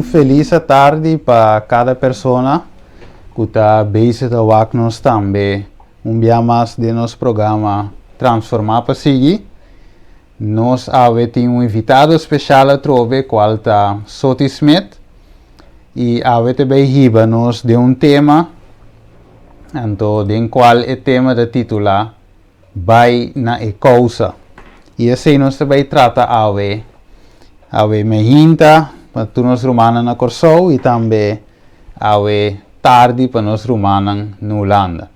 feliz tarde para cada pessoa que está visitando nós também. Dia mais de nosso programa Transformar para seguir. Nós temos invitado especial a trove, qual está Soti Smith. E também riba nós de tema, então, de qual é tema da titula Vai na causa. E assim nós também trata me hinta para tu nos romanos na Corsou e também tarde para nós romanos na Holanda.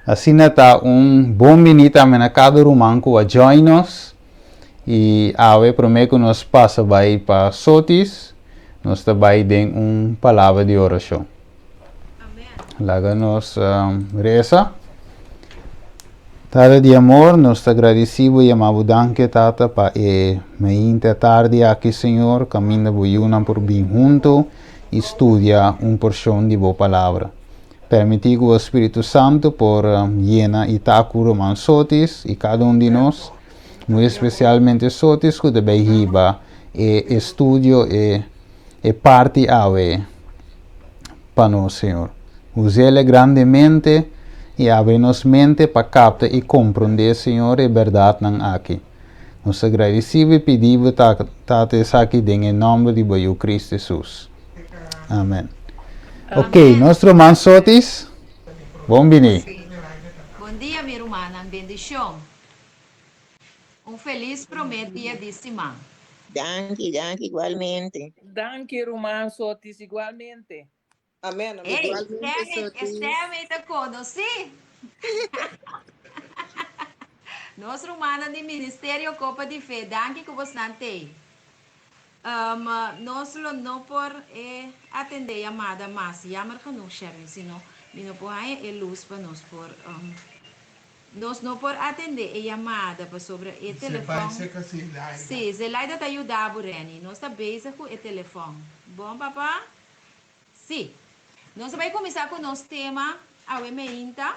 Assim está bom minuto a cada romano que vai join nós e prometo que nós passa para Sotis, nós também tem palavra de oração. Laga nos reza. Tata de amor, nós te agradecemos e amamos danke, Tata, para me tarde aqui, Senhor, caminho boiuna por bem junto e estudia porção de boa palavra. Permitir que o Espírito Santo por llena e tacu mansotis e cada de nós, muito especialmente sotis que também riba estudio e parte para nós, Senhor. Use-le grandemente e abre-nos mente para captar e compreender, Senhor, a verdade aqui. Nós agradecemos e pedimos aqui em nome de Cristo Jesus. Amém. Ok, nosso irmão Sotis, bom dia. Bom dia, minha irmã, bendição. Feliz dia de semana. Danke, igualmente. Danke, irmã Sotis, igualmente. Amém. Esteve te conheci? Nós romana de Ministério Copa de Fé, danke que você não tem. Nós não por atender a chamada, mas chamar que não serve, senão não pode luz para nós por nós não por atender a chamada para sobre o telefone. Sim, se lá está ajudar a Reni, nós está bem com o telefone. Bom, papá? Sim. Nós vamos começar com o nosso tema, a Wemeinta.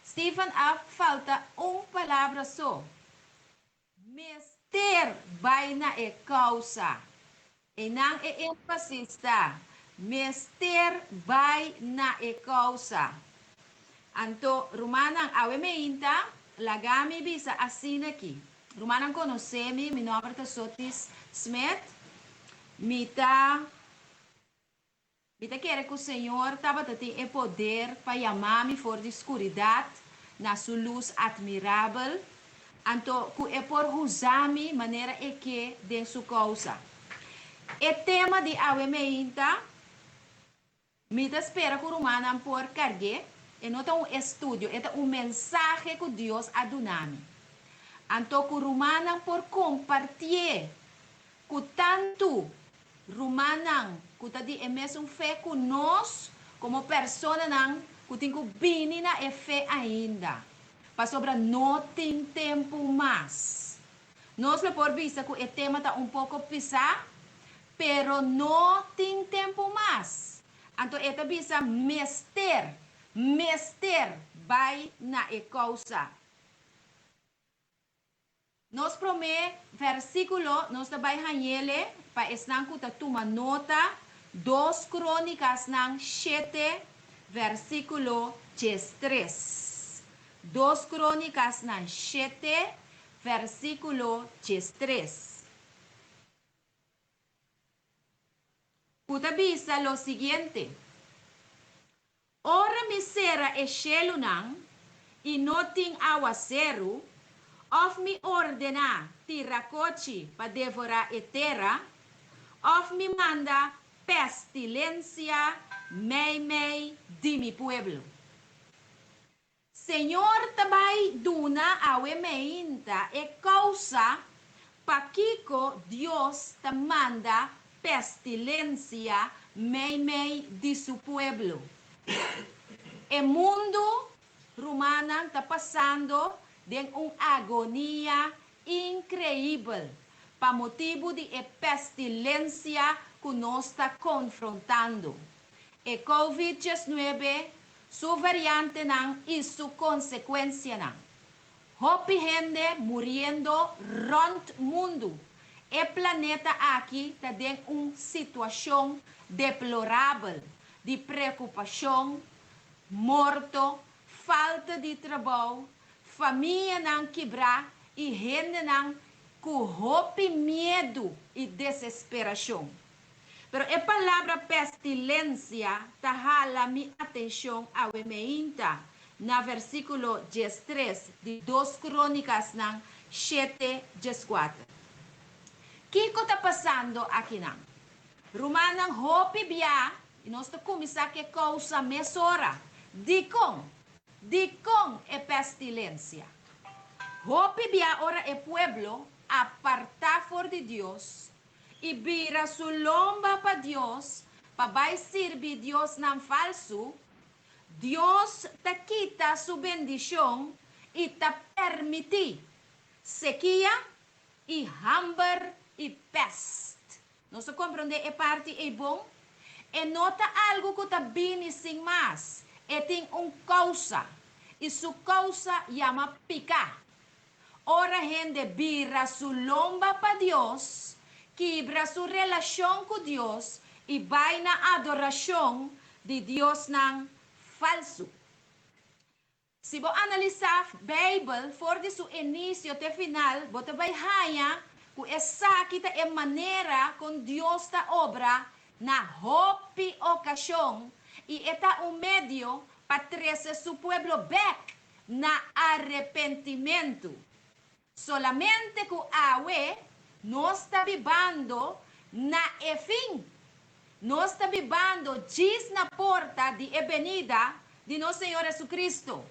Stephen, falta palavra só. Mister vai na causa. E não é enfasista. Mister vai na causa. Anto, Romanang a Wemeinta, lagami bisa assim aqui. Romanang conhece-me, meu nome é Sotis Smith. Mita quer que o Senhor estava tendo o poder para chamar-me fora de escuridão, na sua luz admirável, então que é por usar-me maneira que de sua causa. O tema de Awemeinta, me espera que o romano por carregar, e não é estudo, é mensagem que Deus a dá-me. Então que o romano por compartilhar com tanto Rumanang, que tadi mesmo fé conosco, como pessoa nang, que tem que bini na fé ainda. Para sobra não tem tempo mais. Nós le por vista que o tema está pouco pisar, pero não tem tempo mais. Então, esta bisa mester vai na causa. Nós promete versículo, nós também hanhele, para estar com tuma nota, 2 Crônicas ng 7, versículo 3. 2 Crônicas ng 7, versículo 3. Kutabisa lo siguiente. Ora misera e cielo nang, inoting aguacero, of mi ordena tiracochi para devorar a terra, of mi manda pestilencia mei de mi pueblo. Senhor também duna a wemeinta e causa pa kiko Dios te manda pestilencia mei de su pueblo. E mundo romano está passando de agonia incrível para motivo de pestilência que nós está confrontando. E COVID-19, sua variante e sua consequência. Hopi gente muriendo rond mundo. O planeta aqui está em uma situação deplorável de preocupação, morto, falta de trabalho, família não quebrar e gente não com roupa, medo e desesperação. Pero a palavra pestilência está jala minha atenção ao emeinta na versículo 13 de 2 Crônicas 7, 14. O que está passando aqui? Rumanang hopi biya, e nós estamos começar que causa mesora. Dicong é pestilência. Hopi biya ora é pueblo apartar for de Deus e vira su lomba para Deus, para vai servir Deus não falso. Deus te quita su bendição e te permite sequia e hambre e peste. Nós compreendemos a parte é bom. E nota algo que está bem sem mais. E tem causa. E sua causa chama picar. Ora gente vira su lomba para Deus, quebra sua relação com Deus e vai na adoração de Deus não falso. Se você analisar a Bíblia, for de seu início até final, você vai ver que essa kita é maneira com Deus está obra na hopi ocasião e está medio para trazer seu pueblo back na arrependimento. Solamente que awe nós está vivendo na fim. Nós está vivendo diz na porta de venida de nosso Senhor Jesus Cristo.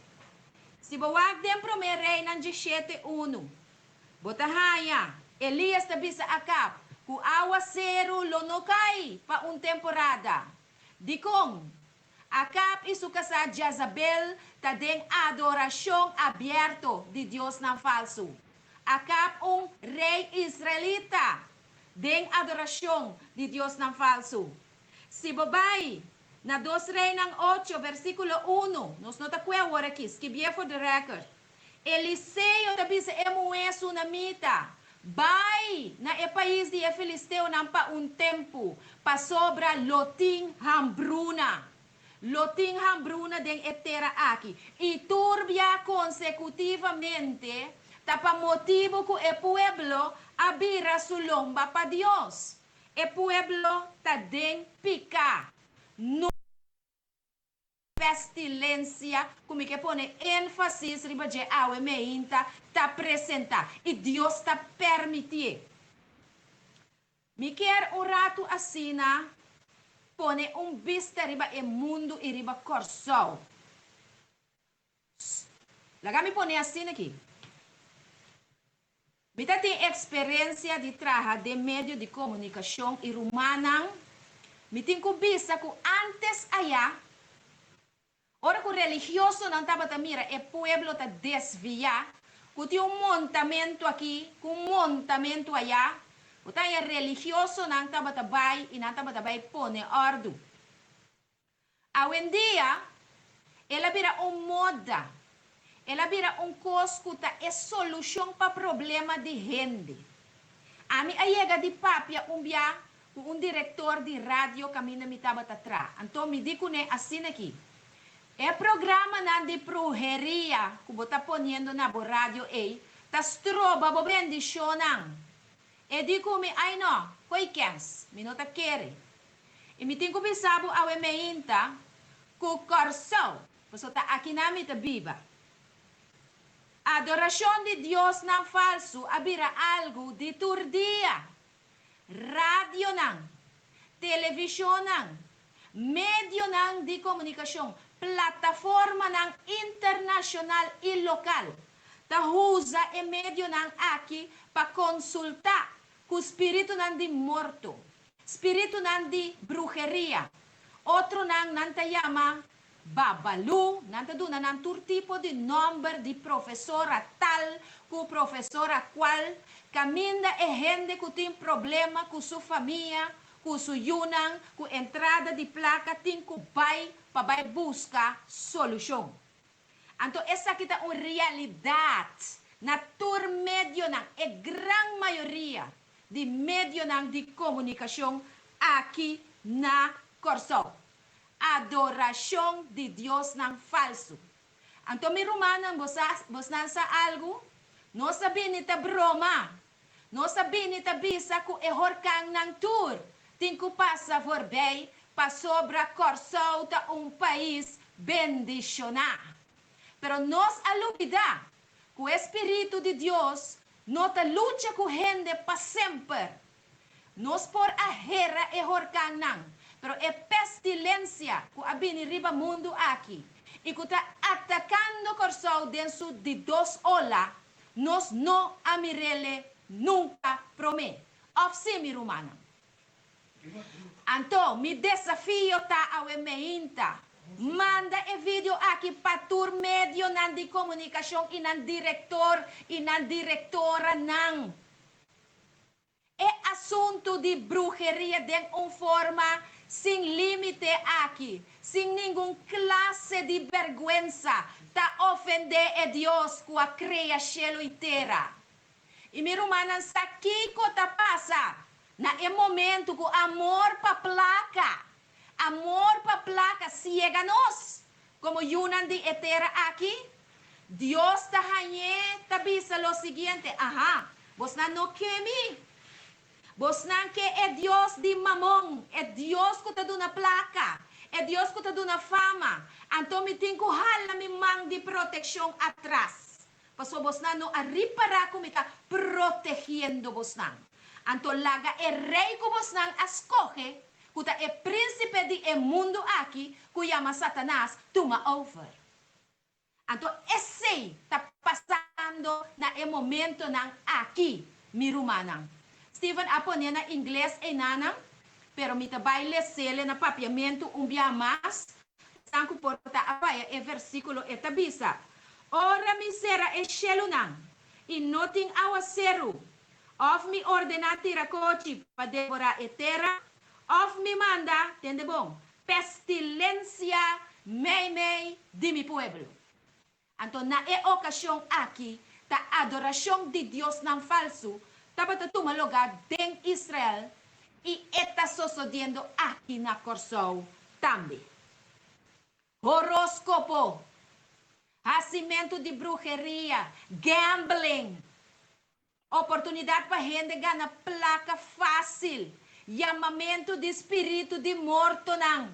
Se você tem 1 Reis 17:1, bota haya Elias tabisa Acab, ku aguacero lonokay pa temporada. Dikong, Acab isu sa Jezabel tadeng adorasyon abierto de Dios ng falso. Acab rei Israelita, deng adorasyon de Dios ng falso. Si babae, na 2 Rey ng 8, versikulo 1, nos nota kuya warakis, kibye for the record. Eliseo tabisa emue sunamita, Bay na país de Filisteu não pa tempo pa sobra loting hambruna. Loting hambruna den etera aqui. E turbia consecutivamente tapa motivo que o pueblo abira su lomba pa Dios. O pueblo ta den pica. No pestilência, como que pone ênfasis riba de awe meinta ta apresentar e Deus ta permitir. Me quer rato assina pone vista riba e mundo e riba corsol. Laga me pone assim aqui. Me tem experiência de trabalhar de meio de comunicação e rumana. Me tem vista que antes allá ora que o religioso não estava a mira, o pueblo está desviar, que tem montamento aqui, com montamento allá, o religioso não estava a vai e não estava a vai pone ordem. Hoje em dia, ela vira moda, ela vira coisa que é solução para problema de gente. A mim chega de papia dia, diretor de rádio que a mim me estava atrás. Então me digo assim aqui. É programa de brujeria que você está ponendo na rádio aí, tá stroba bo bendição. E digo me, ai não, coi quens, me não tá quere. E me tenho que pensar ao emeinta, que o coração, você tá aqui na minha viva. Adoração de Deus não falso, abira algo de turdia. Rádio não, televisão não, medio não de comunicação. Plataforma ng internacional e local. Tahuza e medio ng aqui para consultar com o espírito ng di morto, espírito ng di brujeria. Outro ng nantayama babalu, nantaduna ng tur tipo de number de professora tal, com professora qual, caminda e gente que tem problema com sua família, com sua yunang, com entrada de placa, tem que vai buscar solução. Então, essa aqui é uma realidade na tur medio na grande maioria de medio ng di komunikasyon aqui na Corsol. Adorasyong di Diyos ng falso. Anto mi Romanang bosnan sa algo, no sabi ni ta broma, no sabi ni ta bisa ku ehorkang ng tour, tingku pasa vorbei, pa sobra Corsol ta país bendicionar. Pero nos alubida, ku Espiritu de Dios, no ta lucha ku gente pa sempre. Nos por a hera ehorkang nang, pero e pestilencia ku abini riba mundo aqui. Ikuta atacando Corsol dentro de dos ola, nos no amirele nunca prome. Of si mi Romana. Anto, mi desafio ta awe meinta. Manda e video aqui patur medio nan di komunikasyon inan direktor, inan direktora nang. E assunto de brujeria den forma sem limite aqui, sem nenhum classe de vergüenza, ta ofender a Deus com a criação inteira. E mi Romanan sa kiko ta passa, na e momento com amor pa placa ciega nos, como yunan di etera aqui, Deus ta hanye ta bisa lo siguiente, aha, vos na no kemi, vos nan que é Deus de mamão, é Deus que te dá na placa, é Deus que te dá na fama. Então me tem que hal mi mang de proteção atrás. Paso vos nan no arripara como está protegiendo vos nan. Então laga é rei que vos nan escoge, que é príncipe de mundo aqui, que chama Satanás, toma over. Então esse está passando na momento nan aqui, mi Romanang. Stephen apo niya na inglês e nanang, pero mita baile sele na papiamento umbia mas, sanku porta apaya e versículo etabisa. Ora misera e shelunang, in noting awaseru, of mi ordenati rakochi pa devora etera, of mi manda, tende bom, pestilencia mei di mi pueblo. Anto na e okasyon aqui, ta adorasyong di Dios ng falso, dapat tumaloga den Israel e está sucedendo aqui na Corsol também. Horóscopo, racimento de brujeria, gambling, oportunidade para gente ganhar placa fácil, chamamento de espírito de morto nang.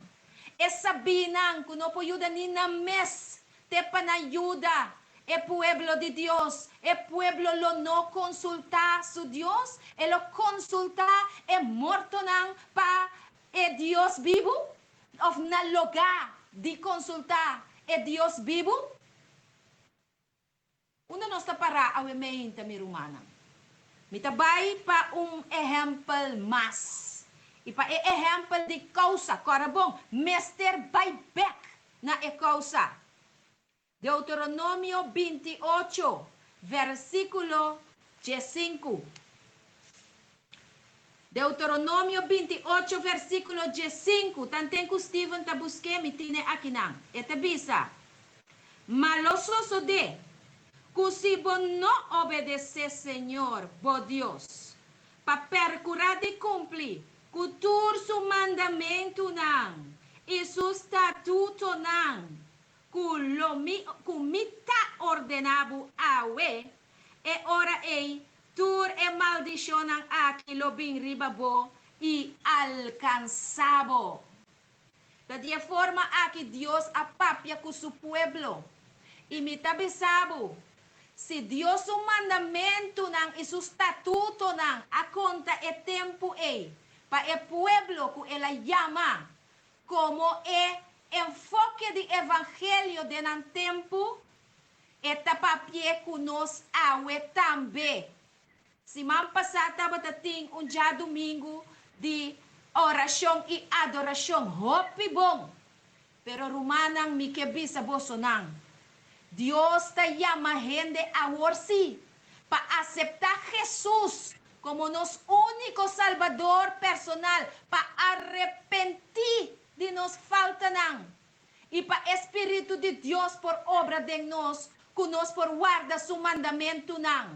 E sabinang kuno po yuda ni na mes te panayuda. E pueblo de Dios, e pueblo lo no consulta su Dios, e lo consulta e morto nang pa e Dios vivo, of na loga di consulta e Dios vivo. Una nosta para awe meinta mi Romana. Mitabay pa exemplo mas. Ipa exemplo de causa, corabong, Mr. Buyback na e causa. Deuteronomio 28, versículo 5. Deuteronomio 28, versículo 5. Tanten ku Stephen ta busque mi tine aqui nang. Eta bisa. Maloso de, ku si bon no obedece Senhor, bo Dios, pa percurar de cumprir, kutur su mandamento nang, e su statuto nang, kumita ordenabo awe, e ora ei, tur e maldición ang aki lobing ribabo y alcanzabo. Da dia forma aquí Dios apapia con su pueblo. Y mitabisabo, si Dios su mandamento nang y su estatuto nang aconta e tempo pa e pueblo que ela llama como enfoque de evangelho de nan tempo, eta papie kunos awe tambe. Si man pasata batating un dia domingo de oração e adoração, hopi bom. Pero rumanang mi kebisa bosonang. Dios te llama gente a orsi pa aceptar Jesus como nos único salvador personal, pa arrepentir de nos falta nang. E pa Espírito de Deus por obra de nós, que nos por guarda su mandamento nang.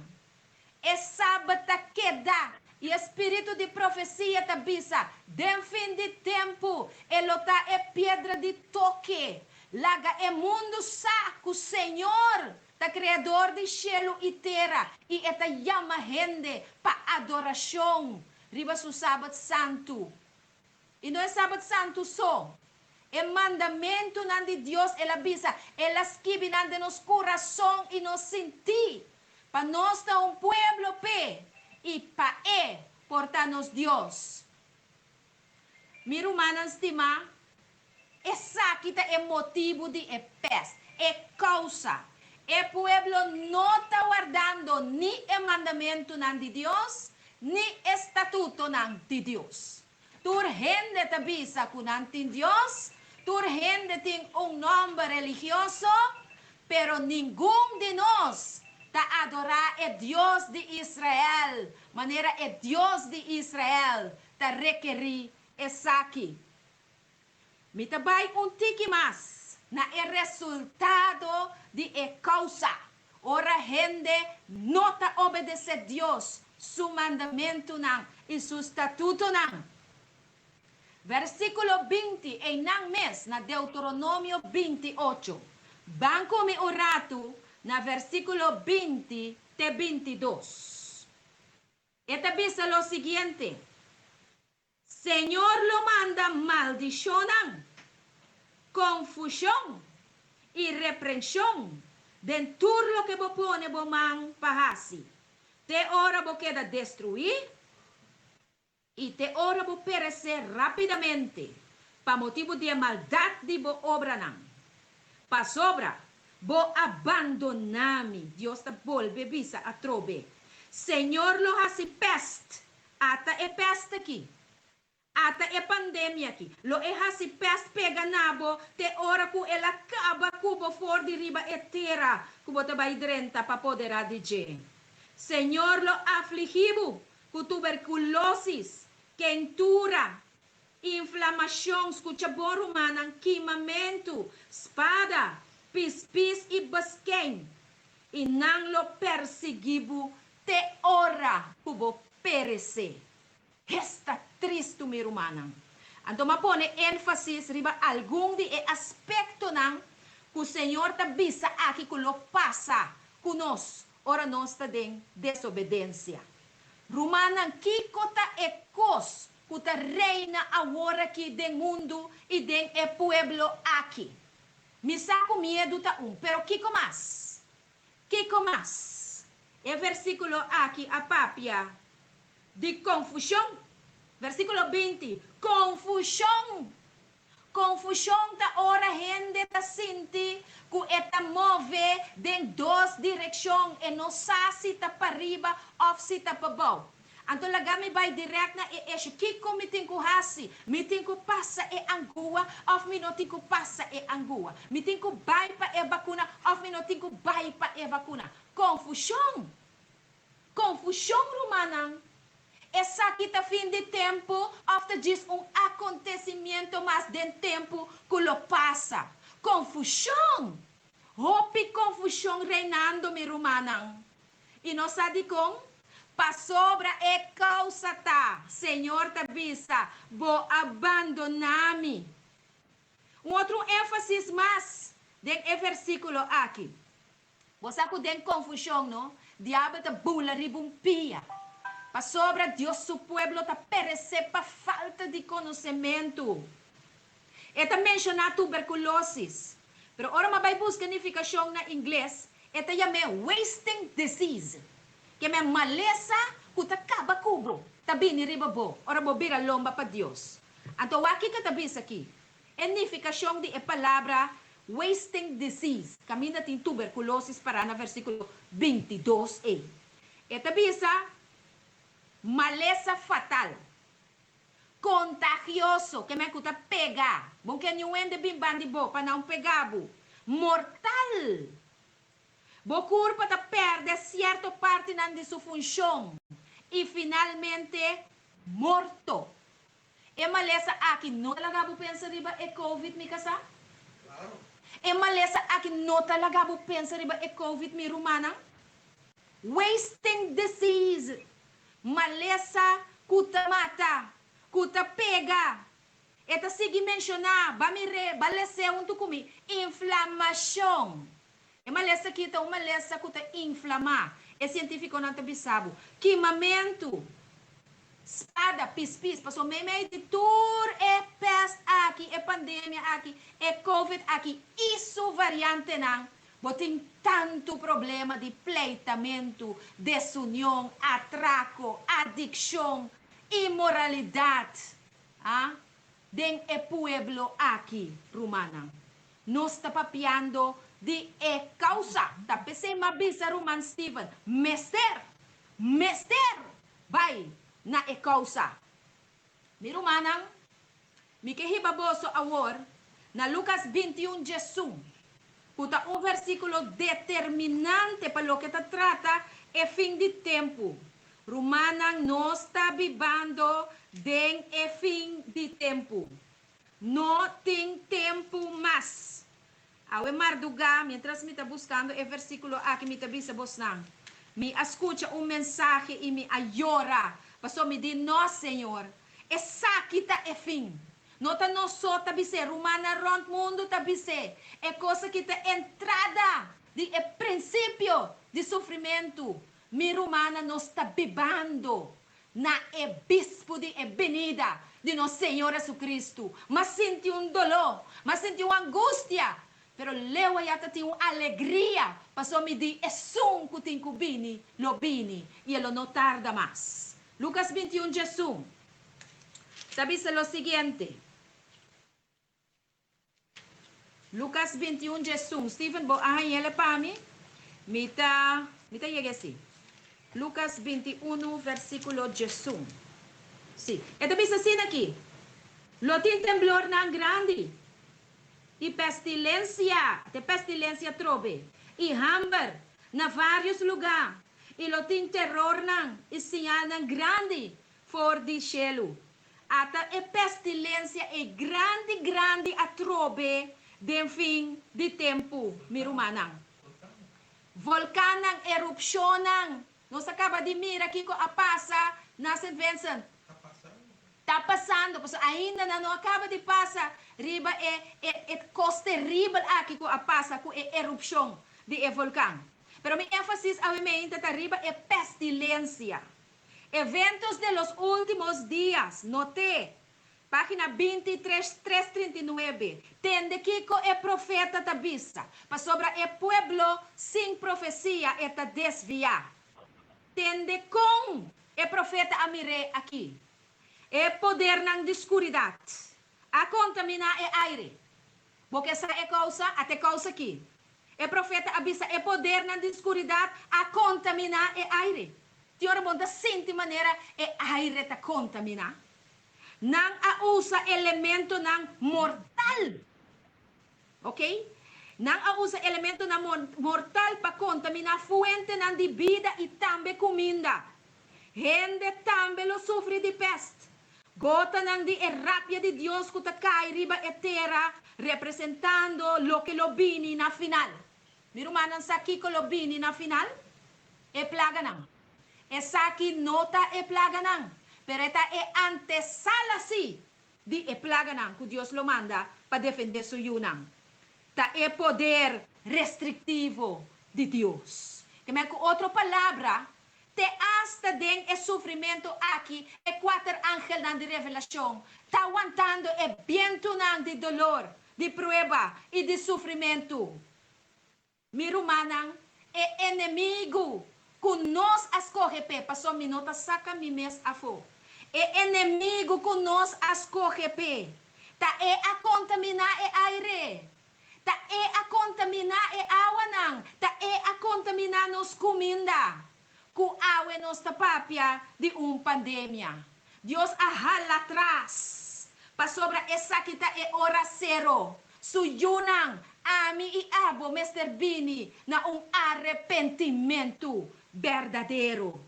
E sábata queda E espírito de profecia tabisa, dem fim de tempo, elota é pedra de toque, laga é mundo saco, Senhor, ta criador de cielo e terra, e eta llama gente pa adoração, riba su sábado santo. E não é sábado santo só, é mandamento nan de Deus, ela avisa, ela esquive nan de nos coração e nos sentir, pa nós ta um pueblo pe, e pa portar-nos Deus. Miro manas estima, essa kita é motivo de peste, é causa. É pueblo não está guardando ni o mandamento nan de Deus, ni estatuto nan de Deus. Tur gente te bisa kunantin Deus, tur gente tem nome religioso, pero ninguém de nós ta adorar é Deus de Israel. Maneira é Deus de Israel ta requerir essa aqui. Me tabay tiki mas na é resultado de causa. Ora gente não ta obedecer Deus, su mandamento não e su estatuto não. Versículo 20 em nang mes na Deuteronômio 28. Banco mi orato na versículo 20 te 22. Esta dice lo siguiente. Señor lo manda maldición, confusión y reprensión dentro lo que vos pone vos man pahasi. Te ora vos queda destruir y te ora vos perecer rápidamente pa motivo de maldad de vos obra nan. Pa sobra vos abandonami. Dios te volve visa a trobe. Señor lo hace peste. Ata é peste aqui. Ata é pandemia aqui. Lo é hace peste pega nabo. Te ora ku ela acaba kubo for de riba etera. Kubo te vai drenta pa poder adige. Señor lo afligibu. Ku tuberculosis. Quentura. Inflamação. Escucha borumanang queimamento. Espada. Pis e basquem. E não lo perseguibu. Te ora kubo perecer. Esta triste mi rumana. Então, ma pone ênfase riba algum de aspecto nan que o Senhor ta bisa aqui que lo passa conosco. Ora nós ta den desobediência. Rumana kikota e cos que ta reina agora aqui den mundo e den pueblo aqui. Me saco medo ta pero kiko mais? Kiko mais? É versículo aqui a papia de confusão. Versículo 20. Confusão. Confusão da hora gente ta sente que eta move em duas direções e não sabe se ta para riba ou se ta para baixo. Então lagami vai direto na eixo. Kiko me tem que hasi, me tem que passa angua, ou me não tem que passa angua. Me tem que vai para vacuna, ou me não tem que vai para vacuna. Confusão. Confusão romana. Essa aqui tá fim de tempo, after diz acontecimento, mas de tempo que lo passa. Confusão. Hopi confusão reinando mi romana. E nós sabe com pa sobra causa tá. Senhor ta bisa, vou abandonar-me. Outro ênfase mais, den versículo aqui. Você sabe den confusão, não? Diabo ta bula ribumpia. Pa sobra Deus, su pueblo ta perecer pa falta de conhecimento. Eta menciona tuberculosis. Pero ora ma vai buscar significação na inglês, eta chama wasting disease. Que é maleza que ta acaba cubro. Tabi ni riba bo. Ora bo bira lomba pa Deus. Então aqui que tabi aqui. Significação de palavra wasting disease. Camina tem tuberculosis para na versículo 22e. Eta bisa maleza fatal, contagioso, que me cuta pegar, bom que não ende bem bandibo para não pegabo, mortal, bo corpo ta perde certa parte de sua função e finalmente morto. É maleza aqui não talaga bo pensa riba COVID mi casa? Claro. É maleza aqui não talaga bo pensa riba COVID mi rumana? Wasting disease. malesa kuta mata, kuta pega. Eta sige mencionar, balese unto kumi, inflamação. E malesa kita, malesa kuta inflamar. É científico não te sabe. Queimamento. Espada, pis, passou meio de tour, é peste aqui, é pandemia aqui, é Covid aqui. Isso variante não. Botem tanto problema de pleitamento, desunião, atraco, adicção, imoralidade. Ah? Den é pueblo aqui, Romana. Nós está papiando de causa. Tá pensei mabisa Roman Steven. Mester, vai na causa. Mi Romanang, mi kehibaboso awor, na Lucas 21:11. Puta un versículo determinante para lo que te trata é fim de tempo. Romanang não está vivendo den é fim de tempo. Não tem tempo mais. Awe marduga, mientras me está buscando o versículo aqui me está bisa bosnang. Me escucha mensagem e me ayora. Pastor, me diz, não, Senhor, essa kita é fim. Não está nós só tabise, Romana rond mundo tabise. É coisa que está entrada, de é princípio de sofrimento. Mi Romana não está bebendo na bispo de venida de nosso Senhor Jesus Cristo. Mas senti dolor, mas senti angústia. Pero lewa yata tem alegria. Pastor, me diz, é som que tem kubini, lo bini, e ele não tarda mais. Lucas 21:11. Sabe o seguinte. Lucas 21:11. Stephen, ele para mim. Mita llega assim. Lucas 21, versículo 11. Sim. Ito bisa assim aqui. Lo tin temblor na grande. E pestilência trobe. E hamber na vários lugares. E lo tin terror nang isianan grande for di cielo. Ata pestilência é grande a trobe den fim de tempo, mirumanang. Volcanang erupcionang. Nos acaba de mira aqui com a passa na St. Vincent. Está passando, porque ainda não acaba de passar. Riba costa terrível aqui com a passa com a erupção de vulcão. Pero mi énfasis obviamente está arriba é pestilência. Eventos de los últimos días, noté, página 23, 339, tende Kiko é profeta tabisa, para sobre é pueblo sem profecia está desviar. Tende com é profeta amire aqui. É poder na escuridade. A contaminar é aire. Porque essa é causa, até causa aqui. É profeta avisa, é poder na escuridade, a contaminar é aire. Tiora bonda sente maneira é aire ta contaminar. Não a usa elemento não mortal. Ok? Não a usa elemento não mortal para contaminar fuente não de vida e também comida. Gente também lo sofre de peste. Gota não de rápia de Deus que cai riba e terra, representando lo que lo bini na final. Mirumanan sa kiko lo bini na final, e plaga nang. Essa aqui nota e plaga nang. Pero esta é antesala si de e plaga nang que Deus lo manda para defender su yunang. Ta é poder restritivo de Deus. Que me com outra palavra, te hasta den e sofrimento aqui, e quatro ángeles nan de revelação, tá aguantando e viento nan de dolor, de prueba e de sofrimento. Mirumanang é inimigo que nós escorre pe, passou minuta saca mi mes afo. É inimigo que nós escorre pe. Ta é a contaminar e aire. Ta é a contaminar e água nang. Ta é a contaminar nos comida. Ku awe nos tapapia de pandemia. Deus ahal atrás. Pa sobra essa kita é hora zero. Suyunang ami e abo Mr. Bini na arrependimento verdadeiro.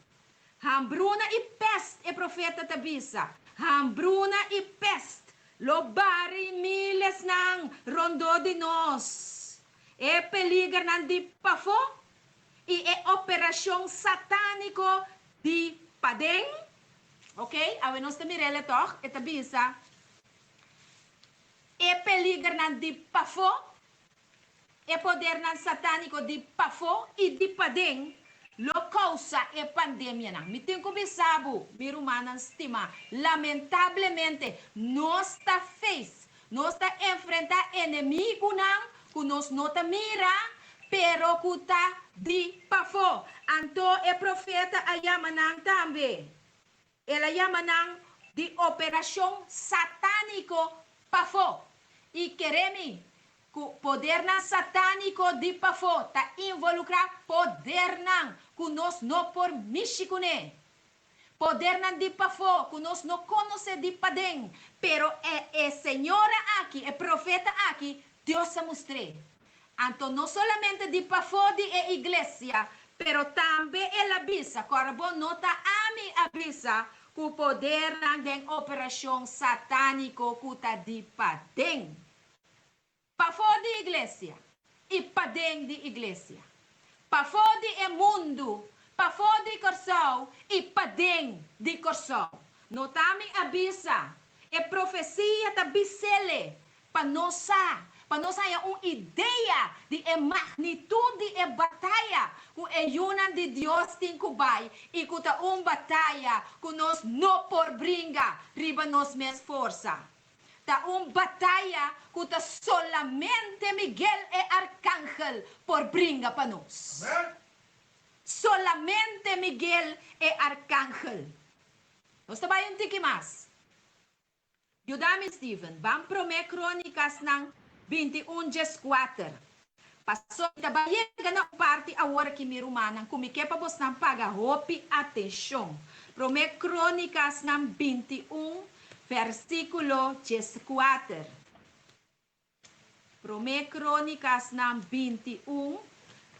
Hambruna e peste é profeta tabisa. Hambruna e peste. Lobari miles nang rondo de nós. É peligro nang di pafo. E é operação satânico de padeng, ok? Awe nós tamirele toch, etabisa, e peligro nan di pafo, e poder nan satânico di pafo e di padeng, lo causa e pandemia nang. Mitin ko bisabo, birumanan stima, lamentavelmente, nós está nós está enfrentar inimigo nang, que nós não tá mira, pero que tá di pafo. Anto e profeta ayama nang também. Ela chama nang de operação satânico pafo. E queremos que o poder na satânico de pafo tá involucrar poder nang que nós não por michicune. Poder nan de pafo que nós não conhece de padeng, pero é senhora aqui, é profeta aqui, Deus se mostrou. Então não solamente de pafo de igreja, pero também ela avisa, corbo nota ami avisa que o poder ng operação satânico kuta di padeng. Pafo de igreja e padeng de igreja. Pafo de mundo, pafo de corsão e padeng de corsão. Notami avisa, e profecia tabisele, para nós é uma ideia de magnitude e batalha que é uma de Deus tem que vai e que é uma batalha que nós não por brinca riba nós mesmos força. Tá uma batalha que tá solamente Miguel e Arcángel por brinca para nós. Solamente Miguel e Arcángel. Nós trabalhamos um pouco mais. Yudami Steven, vamos promer crônicas ng 21:4. Passou tabayega na parte agora que me rumanang kumikepa bos ng pagahopi atenção. Promer crônicas ng 21 versículo 14. Promer crônicas ng 21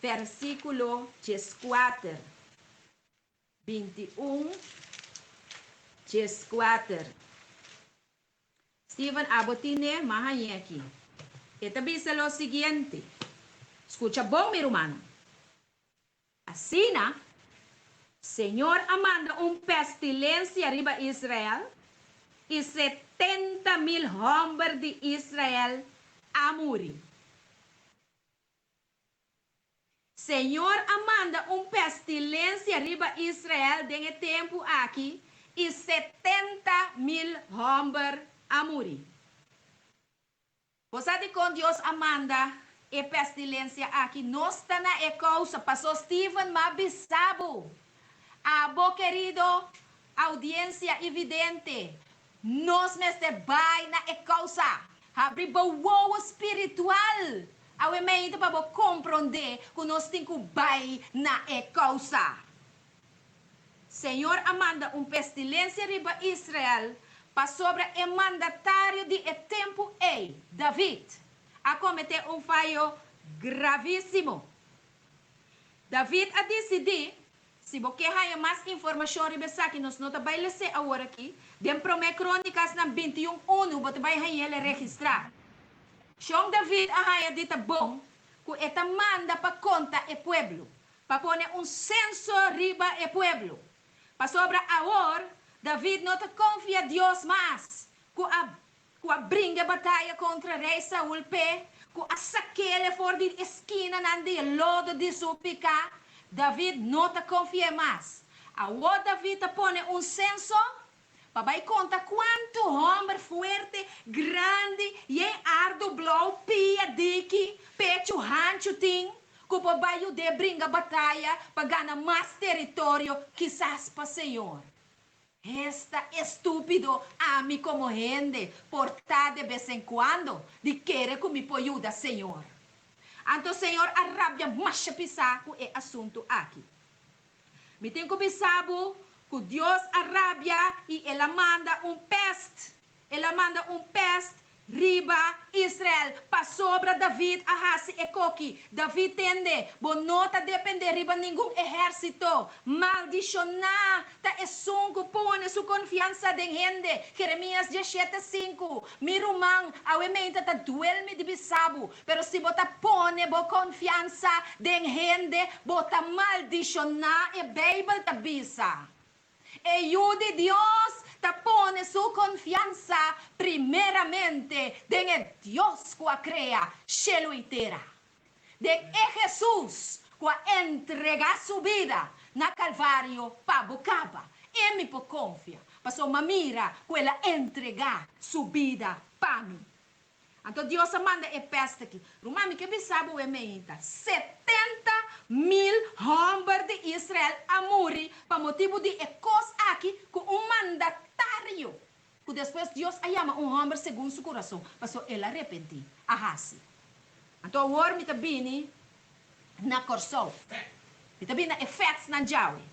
versículo 14. 21 14. Steven Abotine, mahanyi aqui. Ito bisa lo siguiente. Escucha bom, mi hermano. Assim, Senhor amanda pestilência arriba Israel e 70,000 homens de Israel a morir. Senhor amanda pestilência arriba Israel dentro tempo aqui e 70,000 homens a morir. Você de com Deus amanda e pestilência aqui, nós está na causa, pastor Steven Mabisabo, abo querido, audiência evidente, nós neste vai na causa, abrir o espiritual, ao meio para compreender que nós temos que vai na causa. Senhor amanda pestilência riba Israel, para sobre o mandatário de tempo David, a cometer falho gravíssimo. David a decidir, se você quer mais informação sobre que nós não trabalhamos agora aqui, den prome crônicas na 21:1, você vai ele registrar. Chong David a haya dita bom, que eta manda para conta o pueblo, para pôr censo riba o pueblo. Para sobre agora, David não confia em Deus mais. Que a brinca batalha contra rei Saul que a saquele fora de esquina nandi lodo de supica. David não confia mais. Agora David põe censo para conta quanto homem forte, grande, e ardo blau, pia, diki, pecho, rancho, ting, que para de brinca batalha para ganhar mais território, quizás para o Senhor. Esta estúpido a mim como gente, portar de vez em quando, de querer que me ajuda, Senhor. Então, Senhor, a rabia macha pisar com o assunto aqui. Me tenho que pensar que Deus a rabia e ela manda peste. Ela manda peste riba Israel para sobre David a hasi e coqui. David tende, bonota depender riba nenhum exército. Maldicionar ta esunco pone su confiança de gente. Jeremias 17:5. Mirumang awementa ta duelme de bisabo. Pero si bota pone bo confiança de gente, bota maldicionar e Bible ta bisa. Ayude Dios, te pone su confianza primeramente en el Dios que crea cielo y tierra. De Jesús que entrega su vida na Calvario para Bocaba. E mi po confia, paso mamira quella entrega su vida para mim. Então Deus manda e peste aqui. Rumami que bisabo é meinta. 70.000 homens de Israel a morrer para motivo de ecos aqui com mandatário. Que depois Deus chama homem segundo seu coração. Passou ele arrepentir. Ahasi. Então o war me tabini na corsol. Me tabini na effects na jawi.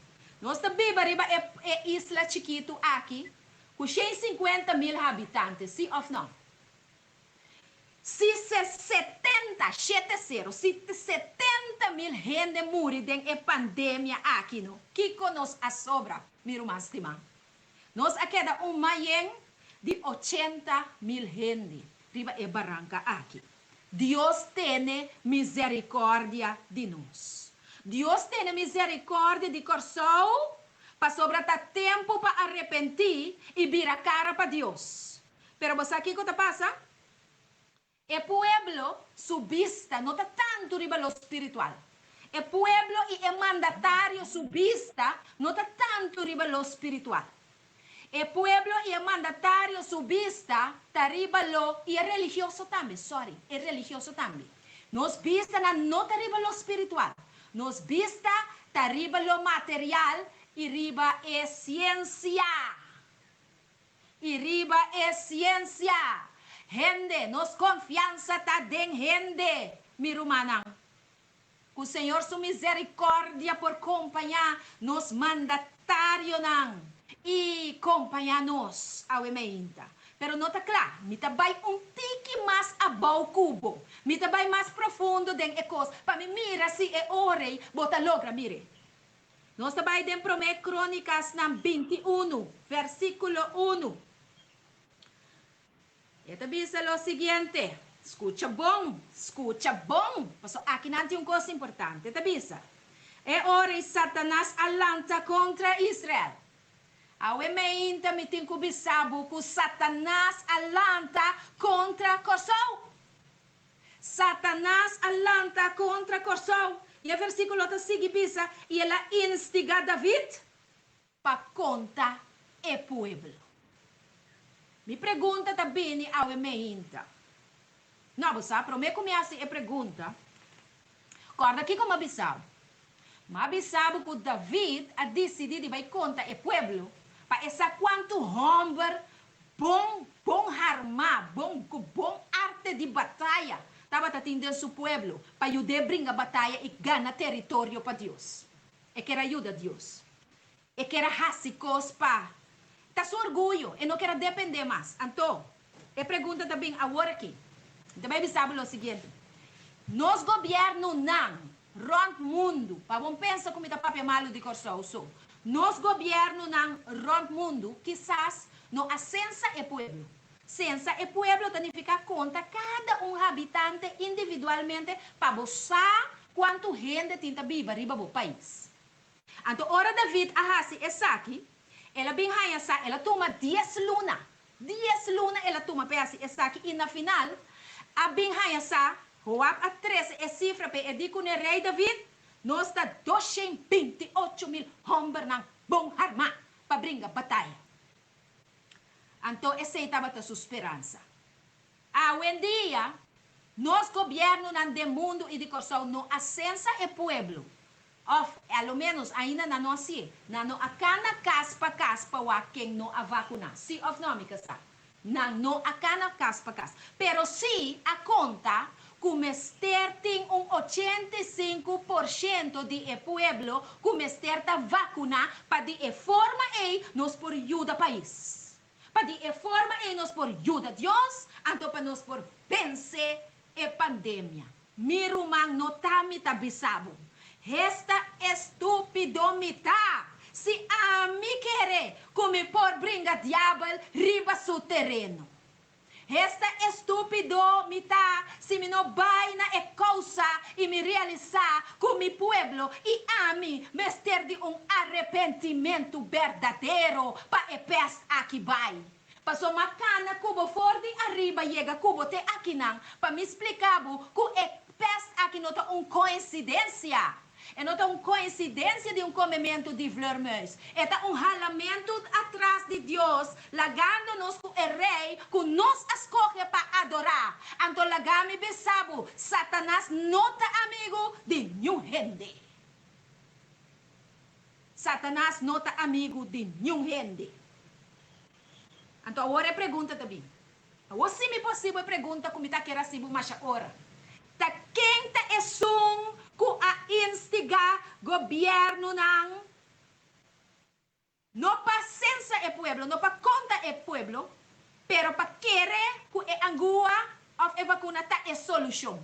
Nós também riba é isla chiquito aqui com 150.000 habitantes. Sim ou não? Se 70.000 gente morre em pandemia aqui, no, que nos a sobra, miro mais estima. Nós queda maien de 80.000 gente, riba e barranca aqui. Deus tem misericórdia de nós. Deus tem misericórdia de coração, para sobrar tempo para arrepentir e virar a cara para Deus. Pero você aqui o que passa? El pueblo subista no está tanto riba lo espiritual. El pueblo y el mandatario subista no está tanto riba lo espiritual. El pueblo y el mandatario subista está riba lo y el religioso también, el religioso también. Nos vista no está riba lo espiritual. Nos vista está riba lo material y riba es ciencia. Y riba es ciencia. Gente, nos confiança tá den gente, mirumanang. Que o Senhor sua misericórdia por acompanhar nos mandatário nang e acompanhar nos ao emeinta. Pero não tá claro, me tá vai tique mais abau cubo, me tá vai mais profundo den ecos, para me mira se é orei, bota logra mire. Nós tá vai den promete Crônicas nam 21, versículo 1. Ito bisa lo siguiente. Escucha bom. Paso aqui não tem coisa importante. Ito bisa. É hora Satanás alanta contra Israel. Awe meinta mitin ko bisabo ko Satanás alanta contra Kosovo. Satanás alanta contra Kosovo. E o versículo está sigue bisa. E ela instiga David para conta e pueblo. Me pergunta também ao emeinta. Não, você promete começar a pergunta. Corda aqui como abissado. Mas que David a decidido vai contar o pueblo para essa quanto homem bom armar, bom arte de batalha. Estava atendendo seu pueblo para ajudar a brincar a batalha e ganhar território para Deus. E que era ajuda a Deus. E que era hasicos para tá seu orgulho e não quer depender mais. Então, a pergunta também agora aqui. Também sabe o seguinte. Nos governo não, rond mundo, para bom pensar como está papel malo de corso. Nos governo não, rond mundo, quizás no ascensa e pueblo. Sensa e pueblo significa conta cada habitante individualmente para buscar quanto gente tinta viva riba do país. Então, ora David ahasi essa aqui. Ela bem raia sa, ela toma 10 luna. 10 luna ela toma peça essa aqui e na final a bem raia sa, Joab a 13 é cifra pe edico ne rei David, nós está 228.000 homens nang bom arma para brincar batalha. Então essa estava a sua esperança. Hoje em dia, nós governo de mundo e de coração no ascensa e pueblo. Ao menos ainda não assim, não a cana caspa wa quem não a vacuna. Se of não me casa, não a cana caspa. Pero se a conta comester tem 85% de pueblo comester ta vacuna para de forma nos por ajuda país. Para de forma nos por ajuda Deus, então para nos por vencer a pandemia. Mirumang notami tabisabo. Esta estupidomita. Se a mim querer, como por brinca diabo riba seu terreno. Esta estúpido mita si mi no vai na e causa e me realizar com mi pueblo e a mim me ter de arrependimento verdadeiro para e pes aqui vai. Passou macana cubo for de arriba chega cubo te aqui não para me explicar que e pes aqui não tá coincidência. É não uma coincidência de comimento de flormeus. É ralamento atrás de Deus, lagando-nos com o rei, que nos escolhe para adorar. Então, lagami besabo, Satanás não está amigo de nenhum gente. Satanás não está amigo de nenhum gente. Então, agora é pergunta também. Ou se me possível pergunta como está querendo receber mais hora. Ta quem ta esum ku a instigar governo não paciência é pueblo, não pa conta é pueblo, pero pa querer ku é angua of é vacuna ta é solução.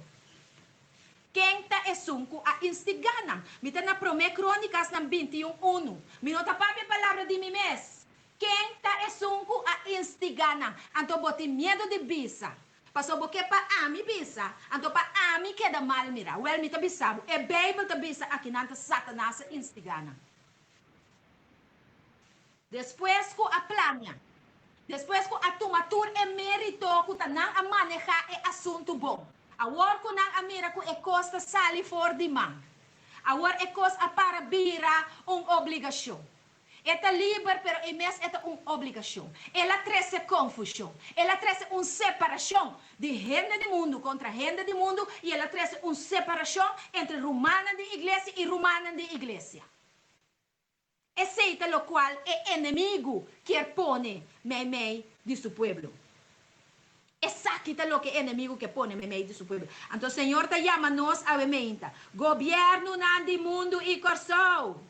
Quem ta esum ku a instigar não? Mita na prome crônicas na 21:1. Mi não ta papi palavra de mimes. Quem ta esum ku a instigar não? Anto boti medo de bisa. Passou porque para ami bisa, então para ami queda mal mira. Well, me tabisabo, é Bible tabisa aqui nanta Satanás instigana. Depois que a plania, depois que a tomatur é mérito que tanang a manejar é assunto bom. Agora que nang amira que é costa sali for de man. Agora é costa para bira obrigação. Esta livre, pero é uma obrigação. Ela traz confusão. Ela traz uma separação de gente do mundo contra gente do mundo e ela traz uma separação entre romana de igreja e romana de igreja. Aceita o qual é inimigo que pone meio de seu povo. Exacto lo que é inimigo que pone meio de seu povo. Então, o Senhor te chama nós a menta. Governo do mundo e coração.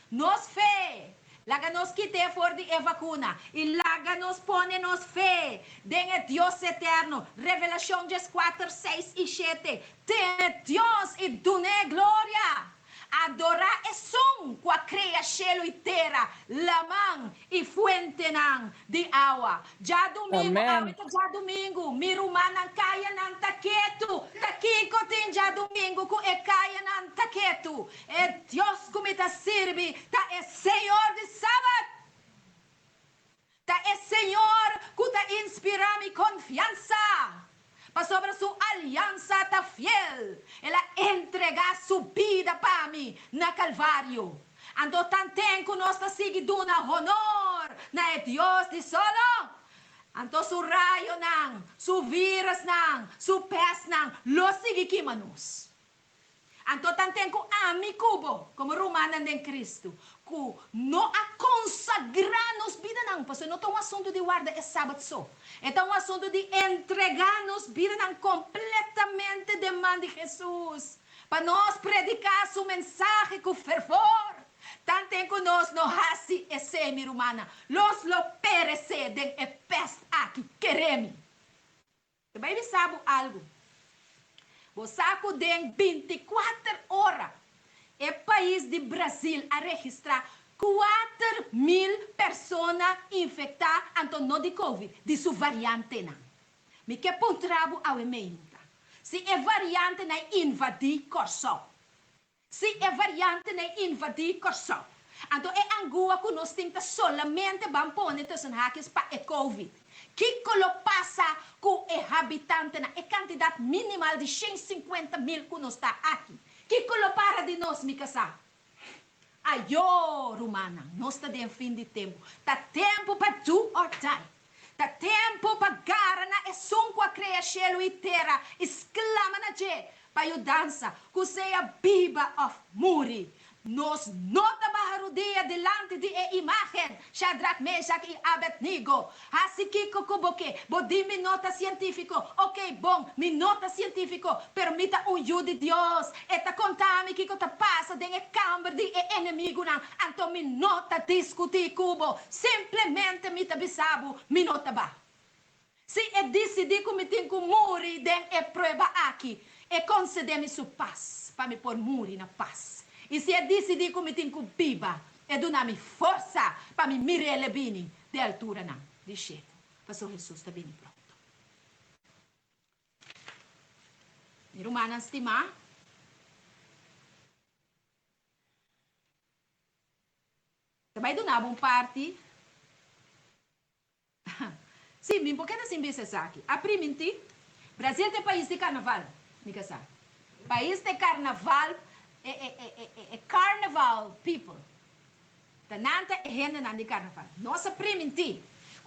Nos fé. Laga nos quite for de vacuna. E laga nos pone nos fé. Den Deus eterno. Revelação 4, 6 e 7. Tem Deus e dune glória. Adorar é som com a cria cielo e terra, lamang e fuente nang de água. Já domingo, já domingo, mirumanang kaya ng taketo. Takiko tin já domingo ko e kaya ng taketo. E Dios kumita sirvi, ta é Senhor de sábado. Ta é Senhor que ta inspira mi confiança. Para sobre sua aliança tá fiel. Ela entrega sua vida para mim na Calvário. Ando tanten que nós tá seguindo na honor na Deus de solo. Ando su raio nang, su vírus nang, su pés nang, lo sigue que manus. Ando tanten que ami cubo como romana de Cristo. Que não a consagrar nos vida não, porque não é um assunto de guarda é sábado só. É um assunto de entregar nos vida não completamente de mão de Jesus. Para nós predicar sua mensagem com fervor. Tanto que nós não hasi esse mi romana. Nós lo perece de e peste aqui queremos. Também sabe algo. Você tem 24 horas. É país de Brasil a registrar 4.000 pessoas infectadas então não de Covid, de sua variante. Me que pontrabo a emenda. Se é variante na invadir corso. Se é variante na invadir corso. Então é angua que nós temos solamente vamos pôr tussen haakjes para a Covid. Que lo passa com o habitante na quantidade minimal de 150.000 que nós está aqui. Que lo para de nós, me casar. Ayo, romana, nós está de fim de tempo. Tá tempo para do or die. Tá tempo para gara na esunco a crea cielo e terra. Exclama na je, para dança, que seja biba of muri. Nos nota baharudia delante de imagen, Shadrach, Meshach e Abednego. Assim que kukuboke, bodi mi nota científico. Ok, bom, mi nota científico. Permita un de Deus. Eta contami que ta passa de câmara de inimigo não. Então mi nota discutir cubo. Simplesmente mi tabisabo, mi nota ba. Se é decidir que me tem que morrer, den é prova aqui. E conceder-me sua paz, para me pôr morrer na paz. E se é decidir que me tem que viva, é dar-me força para me mirar bem de altura, não. De jeito. Pastor Jesus está bem pronto. Rumana estima. Também do nabong party. Sim, por que não se embisa aqui? A priminti, Brasil é país de carnaval, mica sabe. País de carnaval, carnaval people. Tananta é renda de carnaval. Nossa priminti,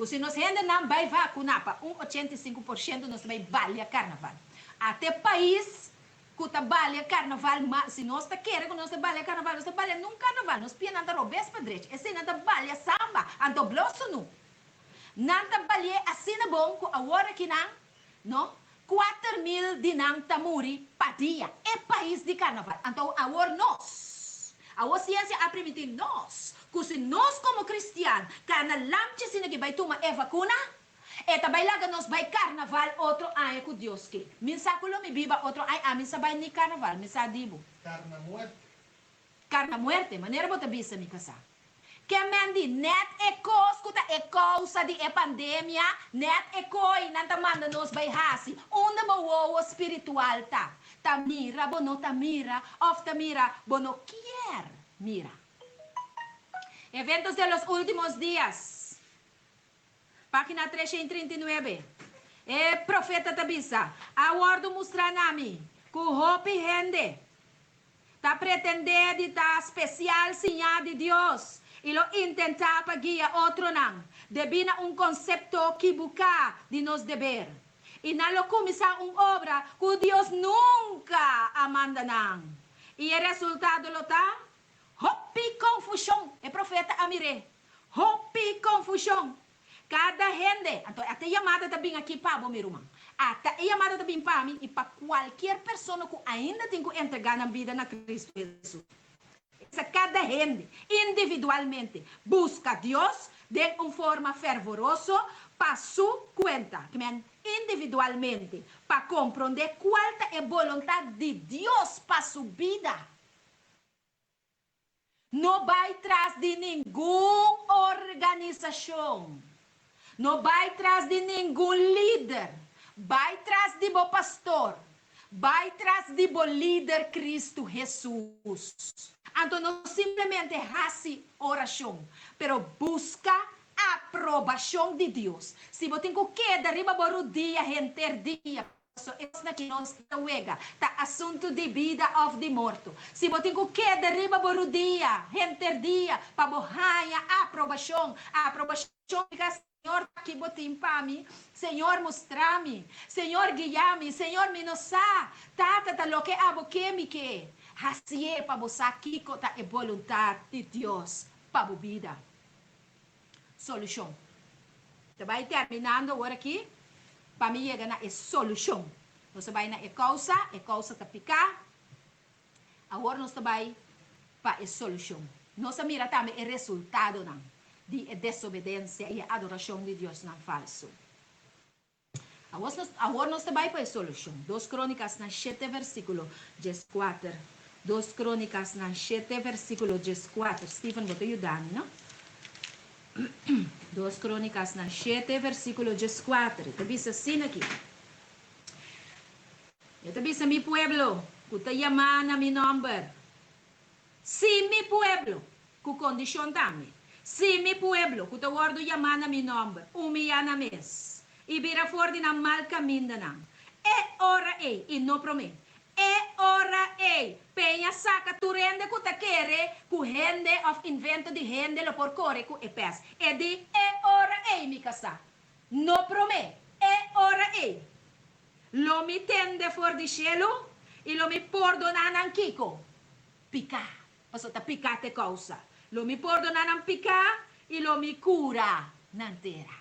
se nós renda não vai vacinar para 85% nós vai balha carnaval. Até país que trabalha carnaval, mas se nós queremos que nós trabalha carnaval, nós trabalha num carnaval, nós pia nada robes para direito, e se não trabalha samba, anto blosso não. Não trabalha assim na bom, que agora que não, 4.000 dinang tamuri pa dia. É país de carnaval. Então, agora nós, a ciência a permitir nós, que se nós como cristianos, carnaval, se não vai tomar a vacuna, e também lá nós vai carnaval outro ano com Deus que. Minsa kulo mi biba outro ano, a minsa vai ni carnaval, minsa dibo. Carna muerte. Carna muerte, maneira bota bisa mi casa. Que mendi net e coscuta e causa de pandemia, net e coi nanta manda nos vai hasi. Onda bo espiritual ta. Tamira bono tamira, of tamira bono quier mira. Eventos de los últimos días. Página 339. Profeta Tabisa, aguardo mostrar nami, que hope rende. Ta pretender de ta especial sinal de Deus. E lo intentar para guiar outro não. Devina concepto que busca de nos dever. E não lo começar obra que Deus nunca amanda não. E o resultado lo tá? Hopi confusão. É profeta Amire. Hopi confusão. Cada gente, então até chamada também aqui para o meu irmão. Até chamada também para mim e para qualquer pessoa que ainda tem que entregar na vida na Cristo Jesus. Cada gente, individualmente, busca Deus de uma forma fervorosa para sua conta. Individualmente, para compreender qual é a vontade de Deus para sua vida. Não vai atrás de nenhuma organização. Não vai atrás de nenhum líder. Vai atrás de bom pastor. Vai atrás de bom líder Cristo Jesus. Então, não simplesmente hace oração, pero busca a aprovação de Deus. Se você tem que derriba por o dia, renter dia, isso aqui nós está tá assunto de vida ou de morto. Se você tem que derriba por o dia, renter dia, para borrar a aprovação fica Senhor, que botim para mim, Senhor, mostra-me, Senhor, guia-me, Senhor, me nossa, tata, lo que abo que me que. Assim é para você aqui que é vontade de Deus para a vida. Solução. Você vai terminando agora aqui, para mim chegar na solução. Você vai na causa está picar. Agora nós vai para a solução. Nós mira também o resultado não. De desobediência e adoração de Deus não falso. Agora nós vai para a solução. 2 Crônicas, 7 versículo 14. 2 Crônicas, 7 versículo 14. Stephen, vou te ajudar, não? 2 Crônicas, 7 versículo 14. Te diz assim aqui. Eu te diz a mi pueblo, que te llama na mi nombre. Si mi pueblo, que condição também. Si mi pueblo, que te guardo llamar a mi nombre, humillan mes, y vira fuera de na mal camino na. Ora e não promete. Ora e penha saca tu rende que te quere, que rende of invento de rende lo por core que pes. E di ora e mi casa. Não promete. Ora e. Lo mi tende for di cielo, e lo mi perdona nan kiko. Pica. Paso ta picate causa. Lo mi perdona nan pica e lo mi cura nan terra.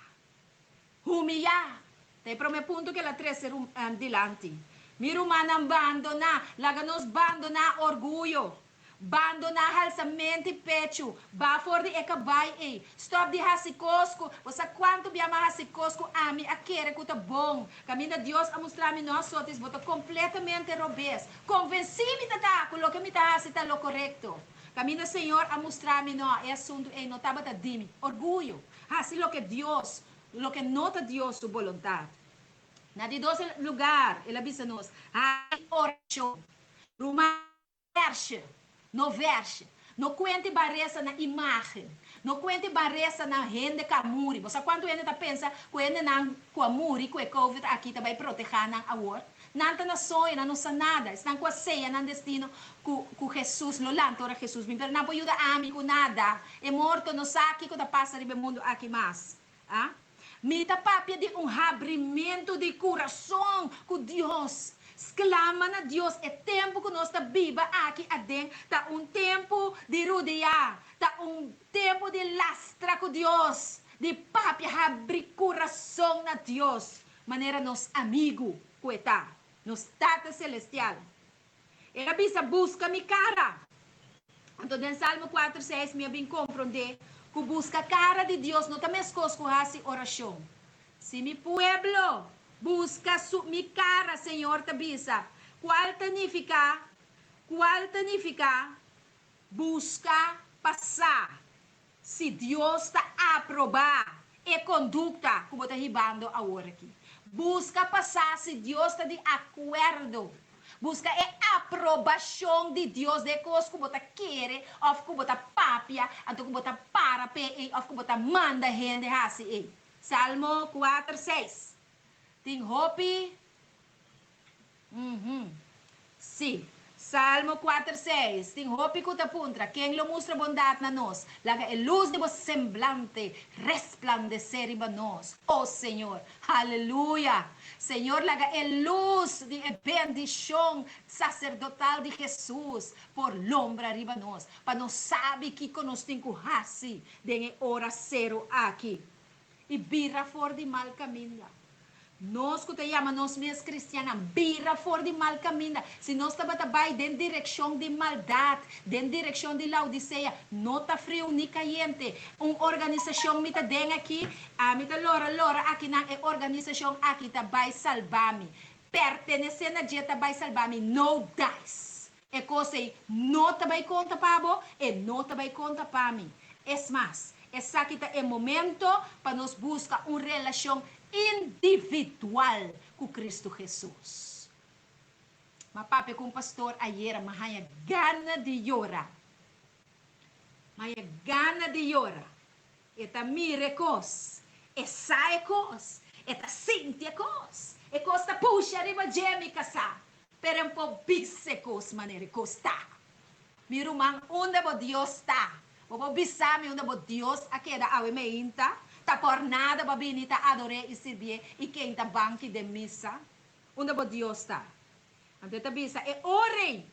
Humilha. Te prome punto che la 3 dilanti. Mi rumana abandona, laga nos abandona orgulho. Abandona halsamento pecho. Ba for de ekabay e. Stop de hasicosco. Você quanto biama hasicosco ami a querer que tá bom. Caminho de Deus a mostrar-me nós outros, bota completamente robês. Convenci-me tata, coloca-me tá se tá lo correto. Caminho Senhor a mostrar-me não, é assunto e não tá bata dimi. Orgulho. Assim lo que Deus, lo que nota Deus sua vontade. Na de 12 lugar, ele avisa nos, a oração, Ruma verse, no verse, no cuente barresa na imagem, no cuente barresa na rende camuri. Você quando ele tá pensa, quando não com amuri, com COVID aqui também proteger na award. Nanta na sonho, não sa nada, estão com a ceia, não destino, com Jesus, lo lanto ora Jesus, pero não pode ajudar a mim com nada, é morto, no saque, que tá passa no mundo aqui mais. Ah? Mita papia de abrimento de coração com Deus. Exclama na Deus, é tempo que nós está viva aqui adentro. Tá tempo de rodear, tá tempo de lastra com Deus. De papia abrir coração na Deus. Maneira nos amigo, coeta, nos tata celestial. Ela bisa busca mi cara. Então, no Salmo 4:6, me bem compreender que busca a cara de Deus, não também escosko hasi oração. Se mi pueblo busca mi cara, Senhor, tabisa, qual significa? Busca passar. Se Deus está a aprovar e conduta, como está ribando agora aqui. Busca passar se Deus está de acordo. Busca a aprovação de Deus de coisas que você quer, ou que você papia, ou que você para, ou que você manda gente assim. Salmo 4:6. Tem hope? Sim. Salmo 4:6. Tem hope que te puntra. Quem lo mostra bondade na nós. Laga a luz de vosso semblante resplandecer em nós. Oh Senhor. Aleluia. Senhor, laga a luz de bendição sacerdotal de Jesus por lombra arriba nós. Para nós sabe que nós temos que fazer de hora zero aqui. E vira fora de mal caminho. Nós que te chama, nós mesmos cristianos, vira fora de mal caminho. Se nós trabalhamos em direção de maldade, em direção de Laodiceia, não está frio nem caliente. Uma organização me tem aqui, a me lora aqui na organização aqui tá vai salvar-me. Pertenecendo a dia tá vai salvar-me, no dice. É coisa aí, não tá vai conta para você, e não tá vai conta para mim. É mais, essa aqui é o momento para nós buscar uma relação individual com Cristo Jesus. Mas papi com pastor ayer, mahaya gana de llorar. Mahaya gana de llorar. Eta mire cos, esa cos, eta Cynthia cos, e costa puxa arriba Jamie casa. Pero un po bise cos manere costa. Miro man onde bo Dios está. Bo bisami onde bo Dios akeda awe meinta. Ta por nada babinita adore e servir e quem ta banque de missa. Onde bo Dios está. Ante ta bisa e ore.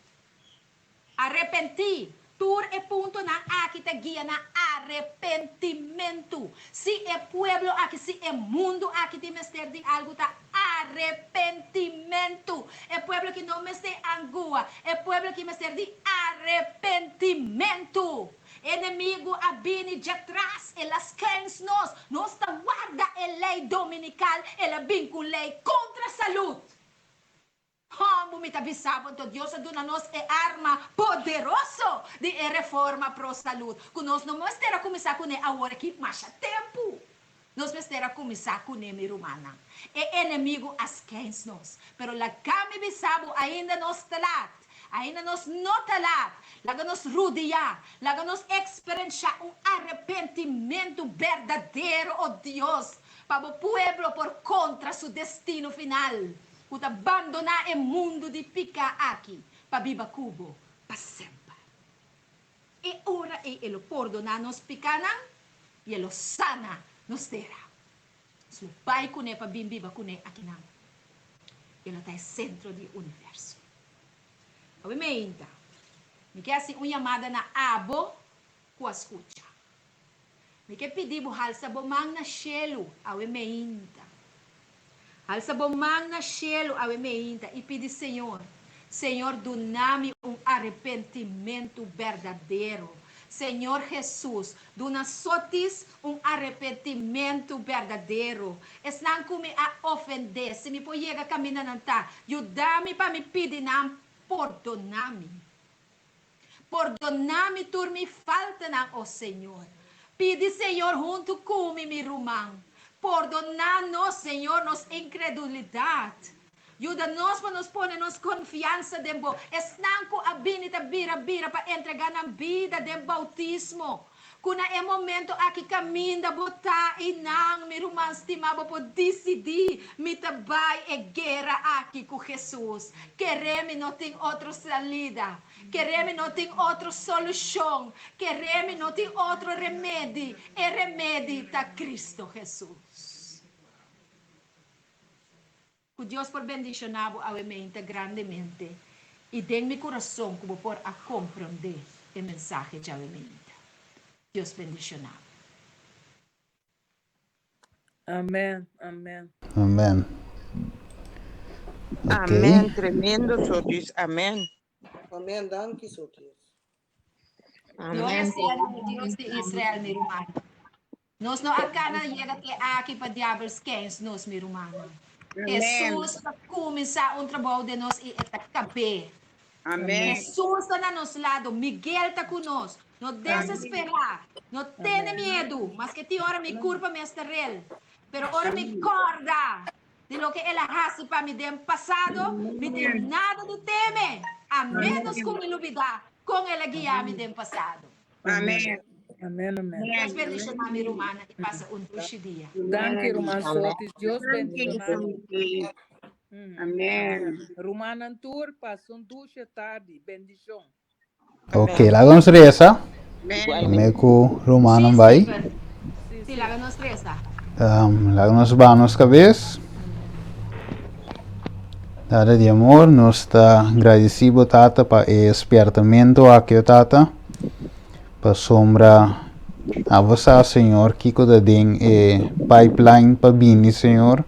Arrepenti. Tur e punto na aqui te guia na arrependimento. Se é pueblo aqui, se é mundo aqui te mester de algo tá arrependimento. É pueblo que não mester angua. É pueblo que mester de arrependimento. Inimigo abini de atrás, elas querem nós tá guarda a lei dominical, ela vem com lei contra a saúde. Bumita bisabo, então Deus dona nós é arma poderosa de reforma pro saúde. Que nós não vamos ter a começar com ele agora que mais tempo. Nós vamos ter a começar com ele, romana. É inimigo as quens nós. Pero la kami bisabo ainda nos talat. Ainda nos notalat, laga nos rodear, laga nos experienciar arrependimento verdadeiro, oh Deus, para o pueblo por contra seu destino final, para abandonar o mundo de pica aqui, para viva cubo, para sempre. E ora ele perdona nos picanan, e ele sana nos terá. Se o pai cune para viva cune aqui não, ele está no centro do universo. Obviamente, me quer assim uma chamada na abo com a escuta. Me quer pedir o halsa bomang na shelo, obviamente. Halsa bomang na shelo, obviamente, e pedir Senhor, Senhor, dá-me arrependimento verdadeiro. Senhor Jesus, dá-nos sotis arrependimento verdadeiro. Esnan me a ofender, se me pode chegar caminhando, ajuda-me para me pedir não. Perdona-me, tur me falta na, oh Senhor. Pede, Senhor, junto com meu irmão. Perdonar-nos, Senhor, nossa incredulidade. Ajuda-nos para nos pôr nos confiança de Deus. Estanco a binita bira para entregar na vida de bautismo. Kuna é momento aqui caminho da botar e não me irmão estimado por decidir me trabalhar e guerra aqui com Jesus. Queremos não tem outra salida. Queremos não tem outra solução. Queremos não tem outro remédio. E remédio está Cristo Jesus. Que Deus por bendicionar a mente grandemente. E dê meu coração como por a compreender o mensagem de a mente. Deus bendicionar. Amém, amém. Amém. Ok. Amém. Tremendo, Sotis. Amém. Amém. Danke, Sotis. Glória Amém. seja o Deus de Israel, meu irmão. Nós não acana chega aqui para diabos quens, nós, meu irmão. Jesus para começar trabalho de nós e acabei. Amém. Jesus está no nosso lado, Miguel está conosco. Não desesperar, não tenha medo, mas que te ora me curva me estrel. Pero ora me corda de lo que ele hace para mim do passado, me tem nada de teme, a menos com ele olvidar, com ele guiar me do passado. Amém. Amém, amém. Deus bendicionar minha irmã e passa doce dia. Danke, irmã Sotis. Deus Thank you, bendicionar. Sotis. Amém. Romana Tour, passou duas tarde. Bendição. Ok, lá vamos reza. Amém. Me com Romano vai. Sim, lá nós três. Lá vamos banos cabeça. Dada de amor, nós está agradecido tata para o despertamento aqui tata. Para sombra a você, Senhor, que cuida de pipeline para bini, Senhor.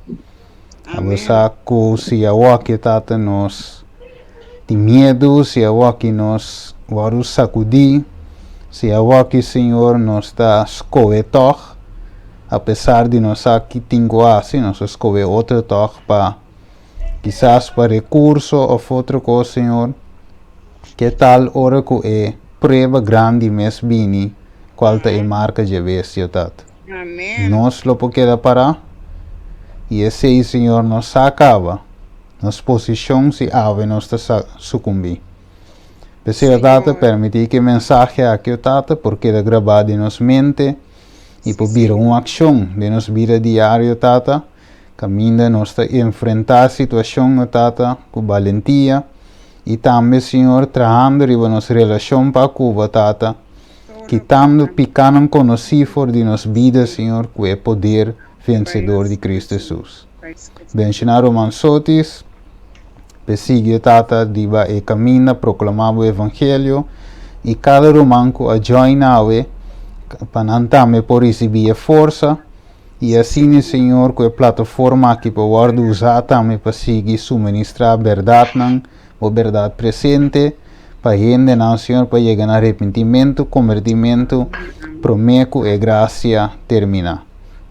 A você que a aqui tata nós tem medo, se a aqui nós vamos sacudir, se a aqui, Senhor, nós está escovetor, apesar de nós aqui tingo assim, nós escove outro toque para quizás para recurso ou outra coisa, Senhor. Que tal hora que é prova grande mes bini, qual é marca de vez, tata. Amém. Nós lo queda para e esse Senhor nos acaba. Nas posições se ave nós sucumbir. Pessoa tata permitir que mensagem aqui tata porque é gravado em nossa mente e por vir uma ação de nossa vida diária tata, caminha nós enfrentar a situação tata com valentia e também Senhor trabalhando em nossa relação para Cuba tata, quitando picando conhecido de nossa vida Senhor que é poder vencedor de Cristo Jesus. Bendicionar o mansotis. Persigue tata diba e caminha proclamar o evangelho e cada romanco a joinawe para antame por receber força e assim Senhor com a plataforma que pode usar também para seguir suministrar verdade não ou verdade presente para gente não Senhor para chegar a arrependimento, convertimento, prometo e graça termina.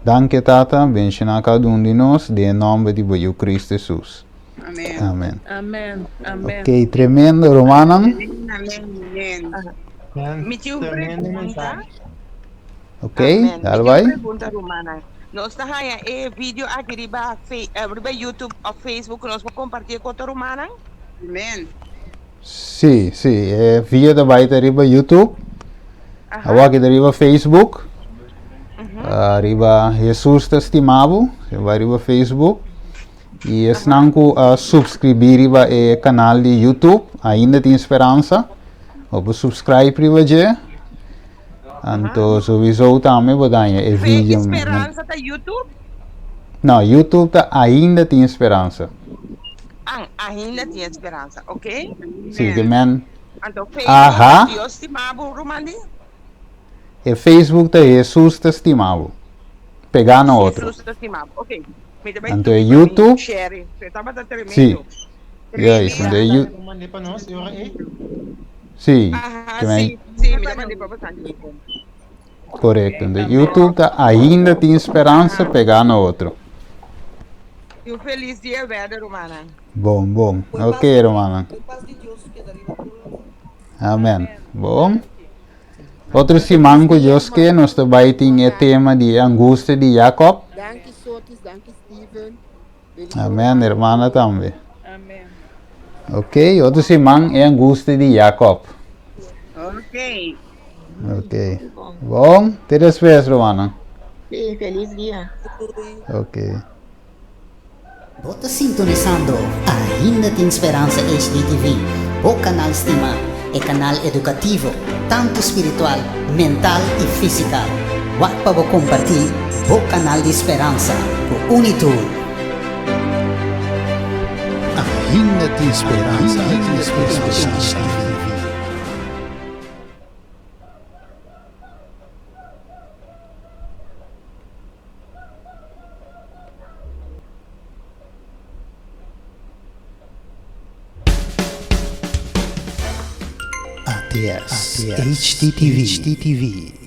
Danke tata, bendicionar cada de nós, em nome de Cristo Jesus. Amém. Amém. Amém, amém. Ok, tremendo, Romana. Amém. Me tinha uma pergunta. Ok, dale Me vai. tinha uma pergunta, Romana. Nós estamos aí vídeo aqui riba YouTube ou Facebook, nós vamos compartilhar com a Romana. Amém. Sim, sim, via da baita riba YouTube, awak da riba Facebook, riba Jesus Testimavo, vai riba Facebook. E esnanco a subscrever riba e canal de YouTube, ainda tem esperança. Ou subscribe riba je. Então, sowieso também bodanha e vídeo. Esperança da YouTube? Não, YouTube tá ainda tem esperança. Ainda tem esperança, ok? Sim, que man. Então, Aha. Facebook, Deus te amava, Romani? E Facebook tá Jesus Testimavo. Pegar no outro. Jesus te amava, ok. Então, YouTube. Share, você estava tremendo. Sim. Yes, então, Mandei para nós, eu aí. sim. Sim, sim, me mandei para você. Correto. Então, YouTube tá ainda tem esperança pegar no outro. E um feliz dia, velho, Romana. Bom, bom. Ok, Romana. Foi paz de Deus que daria por Amém. Bom. Outro simanco Deus que nós também tem o tema de angústia de Jacob. Danke, danke Steven. Amém, irmã também. Amém. Ok, outro simão é angústia de Jacob. Ok. Ok. Bom, te despeço, Romana. Sim, feliz dia. Ok. Bota sintonizando Ainda Tem Esperança HDTV, o canal Estima, é canal educativo, tanto espiritual, mental e físico. Wag para compartilhar o canal de esperança, o Unitur. Ainda tem esperança, ainda tem esperança. ATS HDTV.